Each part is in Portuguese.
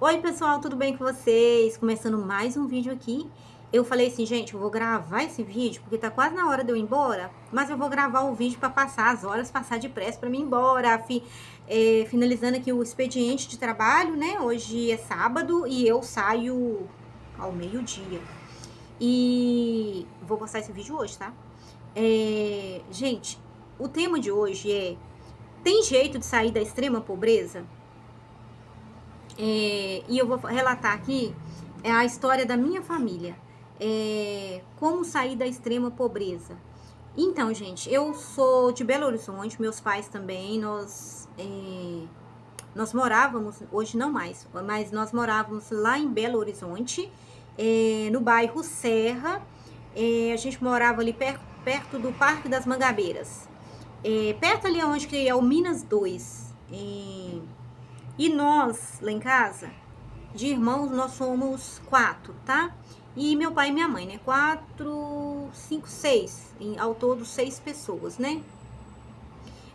Oi pessoal, tudo bem com vocês? Começando mais um vídeo aqui. Eu falei assim, gente, eu vou gravar esse vídeo porque tá quase na hora de eu ir embora, mas eu vou gravar o vídeo para passar as horas, passar depressa para mim ir embora, finalizando aqui o expediente de trabalho, né? Hoje é sábado e eu saio ao meio-dia. E vou postar esse vídeo hoje, tá? Gente, o tema de hoje é: tem jeito de sair da extrema pobreza? E eu vou relatar aqui a história da minha família. Como sair da extrema pobreza. Então, gente, eu sou de Belo Horizonte, meus pais também, nós morávamos, hoje não mais, mas nós morávamos lá em Belo Horizonte, no bairro Serra. A gente morava ali perto do Parque das Mangabeiras, perto ali onde que é o Minas 2. E nós, lá em casa, de irmãos, nós somos 4, tá? E meu pai e minha mãe, né? 4, 5, 6. Ao todo, 6 pessoas, né?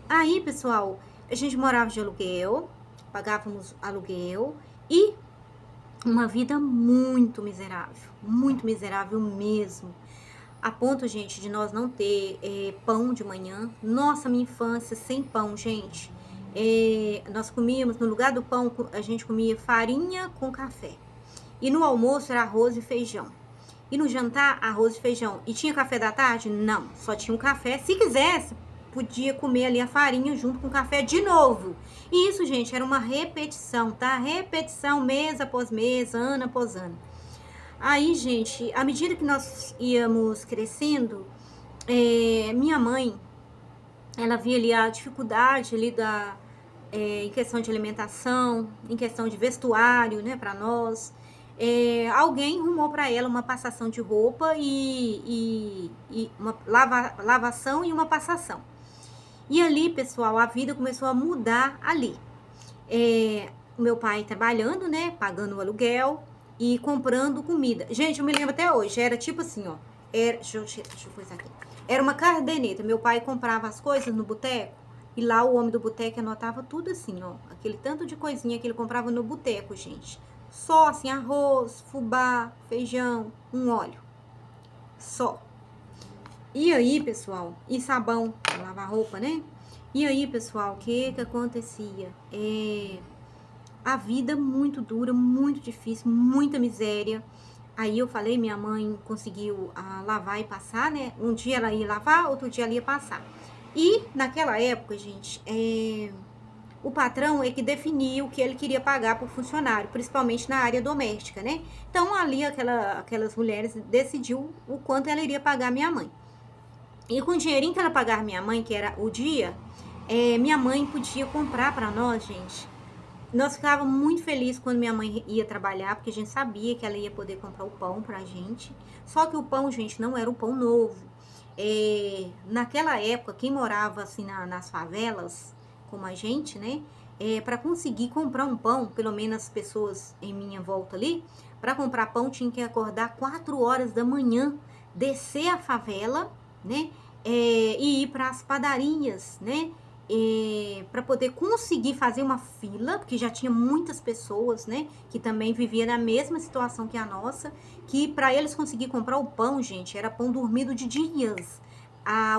Aí, pessoal, a gente morava de aluguel, pagávamos aluguel e uma vida muito miserável mesmo. A ponto, gente, de nós não ter pão de manhã. Nossa, minha infância sem pão, gente. Nós comíamos, no lugar do pão, a gente comia farinha com café. E no almoço era arroz e feijão. E no jantar, arroz e feijão. E tinha café da tarde? Não, só tinha um café. Se quisesse, podia comer ali a farinha junto com o café de novo. E isso, gente, era uma repetição, tá? Repetição mês após mês, ano após ano. Aí, gente, à medida que nós íamos crescendo, minha mãe, ela via ali a dificuldade ali em questão de alimentação, em questão de vestuário, né, para nós. Alguém arrumou para ela uma passação de roupa e uma lavação e uma passação. E ali, pessoal, a vida começou a mudar ali. Meu pai trabalhando, né, pagando o aluguel e comprando comida. Gente, eu me lembro até hoje, era tipo assim, ó. Deixa eu coisar aqui. Era uma caderneta. Meu pai comprava as coisas no boteco e lá o homem do boteco anotava tudo assim, ó. Aquele tanto de coisinha que ele comprava no boteco, gente. Só assim, arroz, fubá, feijão, um óleo. Só. E aí, pessoal, e sabão pra lavar roupa, né? E aí, pessoal, o que acontecia? A vida muito dura, muito difícil, muita miséria. Aí eu falei, minha mãe conseguiu lavar e passar, né? Um dia ela ia lavar, outro dia ela ia passar. E naquela época, gente, o patrão é que definia o que ele queria pagar por funcionário, principalmente na área doméstica, né? Então ali aquelas mulheres decidiu o quanto ela iria pagar minha mãe. E com o dinheirinho que ela pagava minha mãe, que era o dia, minha mãe podia comprar para nós, gente. Nós ficávamos muito felizes quando minha mãe ia trabalhar, porque a gente sabia que ela ia poder comprar o pão pra gente. Só que o pão, gente, não era um pão novo. Naquela época, quem morava assim nas favelas, como a gente, né? Para conseguir comprar um pão, pelo menos as pessoas em minha volta ali, para comprar pão tinha que acordar 4 horas da manhã, descer a favela, né? E ir para as padarias, né? Para poder conseguir fazer uma fila, porque já tinha muitas pessoas, né, que também viviam na mesma situação que a nossa, que para eles conseguir comprar o pão, gente, era pão dormido de dias.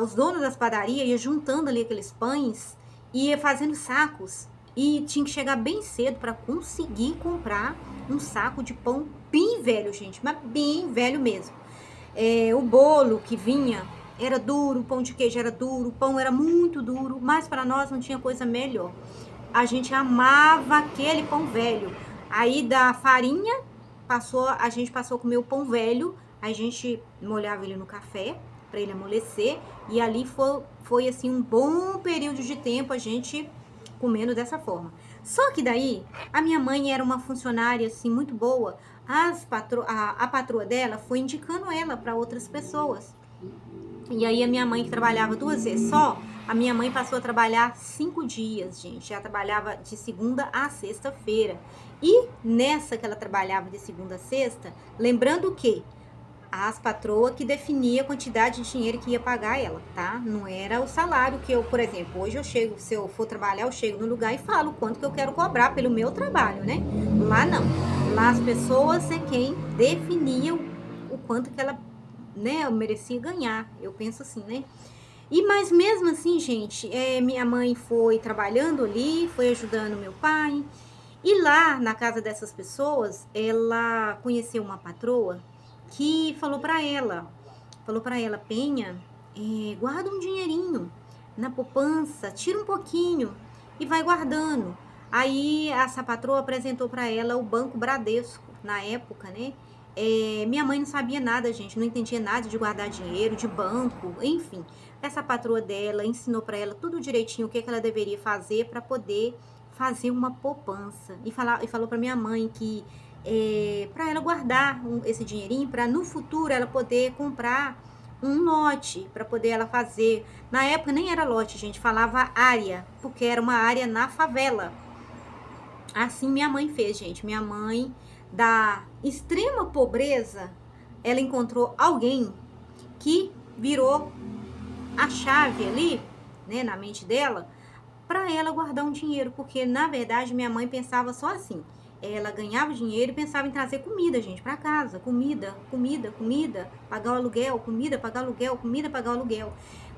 Os donos das padarias iam juntando ali aqueles pães, ia fazendo sacos, e tinha que chegar bem cedo para conseguir comprar um saco de pão bem velho, gente, mas bem velho mesmo. O bolo que vinha era duro, o pão de queijo era duro, o pão era muito duro, mas para nós não tinha coisa melhor. A gente amava aquele pão velho. Aí da farinha, a gente passou a comer o pão velho, a gente molhava ele no café para ele amolecer, e ali foi assim um bom período de tempo a gente comendo dessa forma. Só que daí, a minha mãe era uma funcionária assim muito boa, a patroa dela foi indicando ela para outras pessoas. E aí a minha mãe, que trabalhava 2 vezes só, a minha mãe passou a trabalhar 5 dias, gente. Ela trabalhava de segunda a sexta-feira. E nessa que ela trabalhava de segunda a sexta, lembrando que As patroas que definiam a quantidade de dinheiro que ia pagar ela, tá? Não era o salário que eu, por exemplo, hoje eu chego, se eu for trabalhar, eu chego no lugar e falo quanto que eu quero cobrar pelo meu trabalho, né? Lá não. Lá as pessoas é quem definia o quanto que ela, né, merecia ganhar. Eu penso assim, né? E mas mesmo assim, gente, minha mãe foi trabalhando ali, foi ajudando meu pai. E lá na casa dessas pessoas, ela conheceu uma patroa que falou para ela, Penha, guarda um dinheirinho na poupança, tira um pouquinho e vai guardando. Aí essa patroa apresentou para ela o Banco Bradesco na época, né? Minha mãe não sabia nada, gente, não entendia nada de guardar dinheiro, de banco, enfim. Essa patroa dela ensinou para ela tudo direitinho o que ela deveria fazer para poder fazer uma poupança. E falou para minha mãe que para ela guardar esse dinheirinho para no futuro ela poder comprar um lote para poder ela fazer. Na época nem era lote, gente, falava área, porque era uma área na favela. Assim minha mãe fez, gente. Minha mãe, da extrema pobreza, ela encontrou alguém que virou a chave ali, né, na mente dela, para ela guardar um dinheiro, porque na verdade minha mãe pensava só assim. Ela ganhava dinheiro e pensava em trazer comida, gente, para casa. Comida, comida, comida, pagar o aluguel, comida, pagar o aluguel, comida, pagar o aluguel.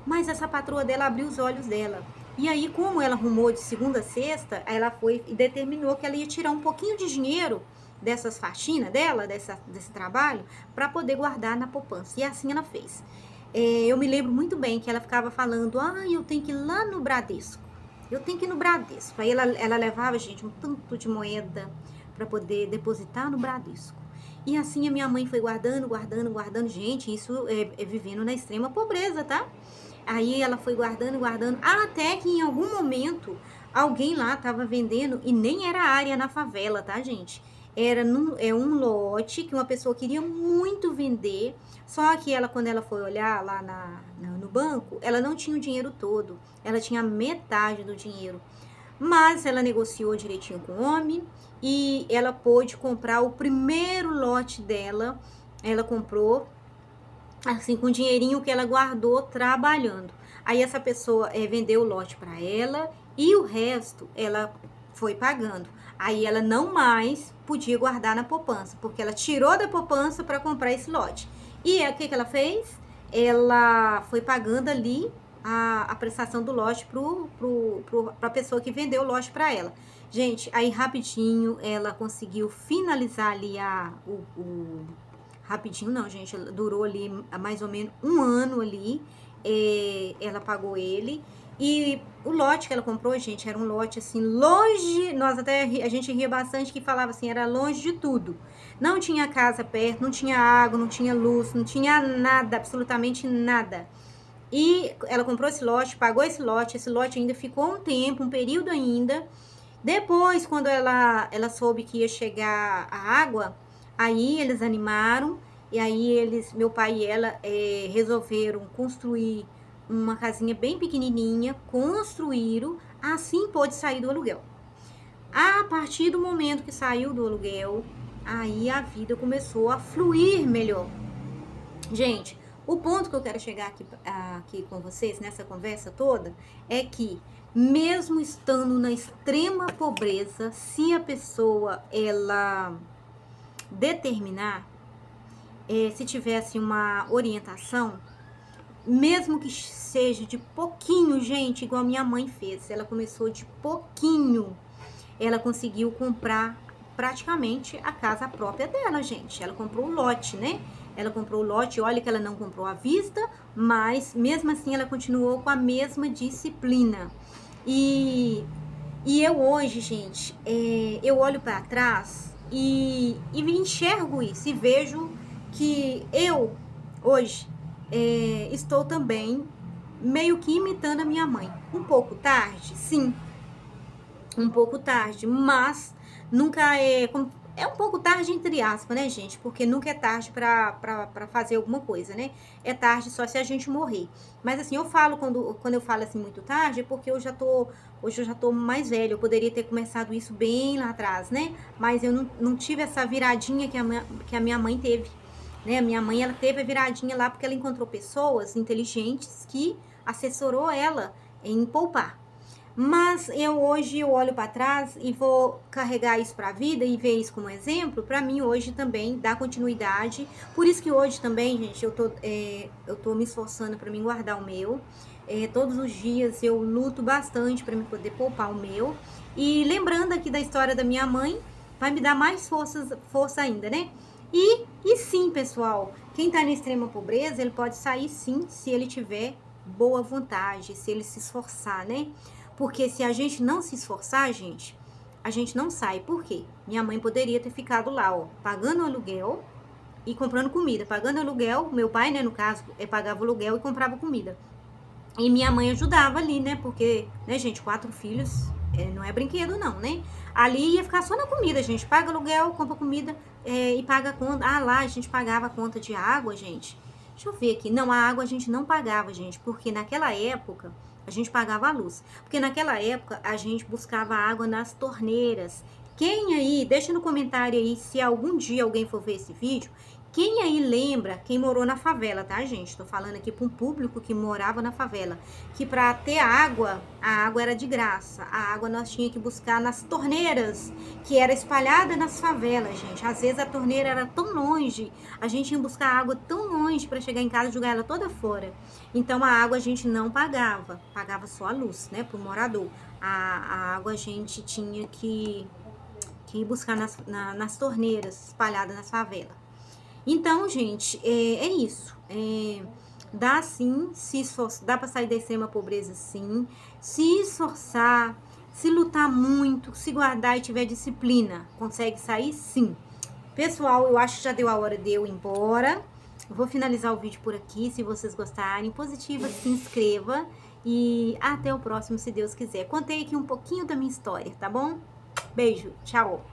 Mas essa patroa dela abriu os olhos dela. E aí, como ela arrumou de segunda a sexta, ela foi e determinou que ela ia tirar um pouquinho de dinheiro dessas faxinas dela, desse trabalho, para poder guardar na poupança. E assim ela fez. Eu me lembro muito bem que ela ficava falando, eu tenho que ir lá no Bradesco. Eu tenho que ir no Bradesco. Aí ela levava, gente, um tanto de moeda para poder depositar no Bradesco. E assim a minha mãe foi guardando, guardando, guardando. Gente, isso é vivendo na extrema pobreza, tá? Aí ela foi guardando, guardando, até que em algum momento alguém lá estava vendendo, e nem era área na favela, tá, gente? Era um lote que uma pessoa queria muito vender, só que ela, quando ela foi olhar lá no banco, ela não tinha o dinheiro todo, ela tinha metade do dinheiro. Mas ela negociou direitinho com o homem e ela pôde comprar o primeiro lote dela. Ela comprou assim, com o dinheirinho que ela guardou trabalhando. Aí essa pessoa vendeu o lote para ela e o resto ela foi pagando. Aí ela não mais podia guardar na poupança, porque ela tirou da poupança para comprar esse lote. E o que ela fez? Ela foi pagando ali a prestação do lote para a pessoa que vendeu o lote para ela. Gente, aí rapidinho ela conseguiu finalizar ali rapidinho não, gente, durou ali mais ou menos um ano ali, ela pagou ele, e o lote que ela comprou, gente, era um lote assim, longe, a gente ria bastante, que falava assim, era longe de tudo, não tinha casa perto, não tinha água, não tinha luz, não tinha nada, absolutamente nada. E ela comprou esse lote, pagou esse lote ainda ficou um tempo, um período ainda. Depois, quando ela soube que ia chegar a água, aí eles animaram, e aí meu pai e ela resolveram construir uma casinha bem pequenininha, construíram, assim pôde sair do aluguel. A partir do momento que saiu do aluguel, aí a vida começou a fluir melhor. Gente, o ponto que eu quero chegar aqui com vocês, nessa conversa toda, é que mesmo estando na extrema pobreza, se a pessoa, ela determinar, se tivesse uma orientação, mesmo que seja de pouquinho, gente, igual a minha mãe fez, ela começou de pouquinho, ela conseguiu comprar praticamente a casa própria dela, gente. Ela comprou o lote, né? Ela comprou o lote, olha que ela não comprou à vista, mas mesmo assim ela continuou com a mesma disciplina. E eu hoje, gente, eu olho para trás e enxergo isso e vejo que eu, hoje, estou também meio que imitando a minha mãe. Um pouco tarde, sim, um pouco tarde, mas nunca é um pouco tarde entre aspas, né, gente? Porque nunca é tarde pra fazer alguma coisa, né? É tarde só se a gente morrer. Mas assim, eu falo, quando eu falo assim muito tarde, é porque hoje eu já tô mais velha. Eu poderia ter começado isso bem lá atrás, né? Mas eu não tive essa viradinha que a minha mãe teve. né? A minha mãe, ela teve a viradinha lá porque ela encontrou pessoas inteligentes que assessorou ela em poupar. Mas hoje eu olho para trás e vou carregar isso para a vida e ver isso como exemplo, para mim hoje também dar continuidade. Por isso que hoje também, gente, eu tô me esforçando para mim guardar o meu. Todos os dias eu luto bastante para me poder poupar o meu. E lembrando aqui da história da minha mãe, vai me dar mais força ainda, né? E sim, pessoal, quem tá na extrema pobreza, ele pode sair sim, se ele tiver boa vontade, se ele se esforçar, né? Porque se a gente não se esforçar, gente, a gente não sai. Por quê? Minha mãe poderia ter ficado lá, ó, pagando aluguel e comprando comida. Pagando aluguel, meu pai, né, no caso, pagava o aluguel e comprava comida. E minha mãe ajudava ali, né? Porque, né, gente, 4 filhos não é brinquedo, não, né? Ali ia ficar só na comida, gente. Paga aluguel, compra comida e paga a conta. Ah, lá a gente pagava a conta de água, gente. Deixa eu ver aqui. Não, a água a gente não pagava, gente, porque naquela época a gente pagava a luz. Porque naquela época a gente buscava água nas torneiras. Quem aí, deixa no comentário aí se algum dia alguém for ver esse vídeo, quem aí lembra, quem morou na favela, tá, gente? Tô falando aqui para um público que morava na favela, que para ter água, a água era de graça. A água nós tinha que buscar nas torneiras, que era espalhada nas favelas, gente. Às vezes a torneira era tão longe, a gente ia buscar água tão longe para chegar em casa e jogar ela toda fora. Então a água a gente não pagava, pagava só a luz, né, pro morador. A água a gente tinha que ir buscar nas torneiras espalhadas nas favelas. Então, gente, é isso. Dá sim, se esforçar, dá para sair da extrema pobreza sim, se esforçar, se lutar muito, se guardar e tiver disciplina, consegue sair sim. Pessoal, eu acho que já deu a hora de eu ir embora. Eu vou finalizar o vídeo por aqui. Se vocês gostarem, positiva, se inscreva. E até o próximo, se Deus quiser. Contei aqui um pouquinho da minha história, tá bom? Beijo, tchau!